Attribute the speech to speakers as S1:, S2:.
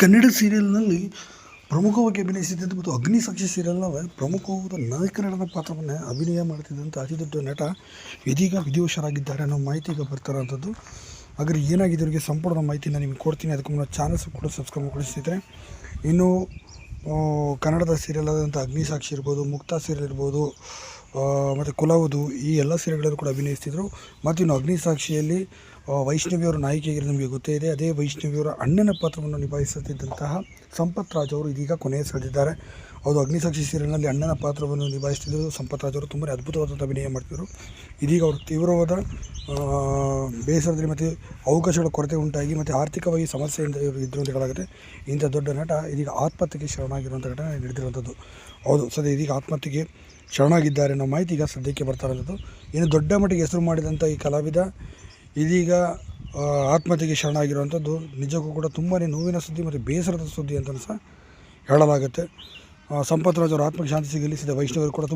S1: ಕನ್ನಡ ಸೀರಿಯಲ್ನಲ್ಲಿ ಪ್ರಮುಖವಾಗಿ ಅಭಿನಯಿಸಿದಂಥ ಮತ್ತು ಅಗ್ನಿಸಾಕ್ಷಿ ಸೀರಿಯಲ್ನ ಪ್ರಮುಖವಾದ ನಾಯಕನಟನ ಪಾತ್ರವನ್ನು ಅಭಿನಯ ಮಾಡ್ತಿದ್ದಂಥ ಅತಿ ದೊಡ್ಡ ನಟ ಇದೀಗ ವಿಧಿವಶರಾಗಿದ್ದಾರೆ ಅನ್ನೋ ಮಾಹಿತಿ ಈಗ ಬರ್ತಾರಂಥದ್ದು. ಹಾಗಾದ್ರೆ ಏನಾಗಿದೆ ಇವರಿಗೆ ಸಂಪೂರ್ಣ ಮಾಹಿತಿನ ನಿಮಗೆ ಕೊಡ್ತೀನಿ. ಅದಕ್ಕೆ ಮುನ್ನ ಚಾನಲ್ಸ್ ಕೂಡ ಸಬ್ಸ್ಕ್ರೈಬ್ ಮಾಡ್ಕೊಳಿಸ್ತಿದ್ರೆ ಇನ್ನು ಕನ್ನಡದ ಸೀರಿಯಲ್ ಆದಂಥ ಅಗ್ನಿಸಾಕ್ಷಿ ಇರ್ಬೋದು, ಮುಕ್ತ ಸೀರಿಯಲ್ ಇರ್ಬೋದು, ಮತ್ತು ಕುಲವಧು, ಈ ಎಲ್ಲ ಸೀರಿಯಲ್ಗಳಲ್ಲೂ ಕೂಡ ಅಭಿನಯಿಸ್ತಿದ್ರು. ಮತ್ತು ಇನ್ನು ಅಗ್ನಿಸಾಕ್ಷಿಯಲ್ಲಿ ವೈಷ್ಣವಿಯವರು ನಾಯಕಿಯಾಗಿರೋದು ನಮಗೆ ಗೊತ್ತೇ ಇದೆ. ಅದೇ ವೈಷ್ಣವಿಯವರ ಅಣ್ಣನ ಪಾತ್ರವನ್ನು ನಿಭಾಯಿಸುತ್ತಿದ್ದಂತಹ ಸಂಪತ್ ರಾಜ್ ಅವರು ಇದೀಗ ಕೊನೆಯ ಸೆಳೆದಿದ್ದಾರೆ. ಹೌದು, ಅಗ್ನಿಸಾಕ್ಷಿ ಸೀರಿಯಲ್ನಲ್ಲಿ ಅಣ್ಣನ ಪಾತ್ರವನ್ನು ನಿಭಾಯಿಸ್ತಿದ್ದರು ಸಂಪತ್ ರಾಜ್ ಅವರು. ತುಂಬಾ ಅದ್ಭುತವಾದಂಥ ಅಭಿನಯ ಮಾಡ್ತಿದ್ದರು. ಇದೀಗ ಅವರು ತೀವ್ರವಾದ ಬೇಸರದಲ್ಲಿ ಮತ್ತು ಅವಕಾಶಗಳ ಕೊರತೆ ಉಂಟಾಗಿ ಮತ್ತು ಆರ್ಥಿಕವಾಗಿ ಸಮಸ್ಯೆಯಿಂದ ಇವರು ಇದ್ರು ಅಂತ ಹೇಳಲಾಗುತ್ತೆ. ಇಂಥ ದೊಡ್ಡ ನಟ ಇದೀಗ ಆತ್ಮಹತ್ಯೆಗೆ ಶರಣಾಗಿರುವಂಥ ಘಟನೆ ನಡೆದಿರುವಂಥದ್ದು. ಹೌದು, ಸದ್ಯ ಇದೀಗ ಆತ್ಮಹತ್ಯೆಗೆ ಶರಣಾಗಿದ್ದಾರೆ ಅನ್ನೋ ಮಾಹಿತಿ ಈಗ ಸದ್ಯಕ್ಕೆ ಬರ್ತಾ ಇರೋದು. ಇನ್ನು ದೊಡ್ಡ ಮಟ್ಟಿಗೆ ಹೆಸರು ಮಾಡಿದಂಥ ಈ ಕಲಾವಿದ ಇದೀಗ ಆತ್ಮಹತ್ಯೆಗೆ ಶರಣಾಗಿರುವಂಥದ್ದು ನಿಜಕ್ಕೂ ಕೂಡ ತುಂಬಾ ನೋವಿನ ಸುದ್ದಿ ಮತ್ತು ಬೇಸರದ ಸುದ್ದಿ ಅಂತ ಸಹ ಹೇಳಲಾಗುತ್ತೆ. ಸಂಪತ್ ರಾಜ್ ಅವರ ಆತ್ಮಕ್ಕೆ ಶಾಂತಿ ಸಿಗಲಿ. ವೈಷ್ಣವರು ಕೂಡ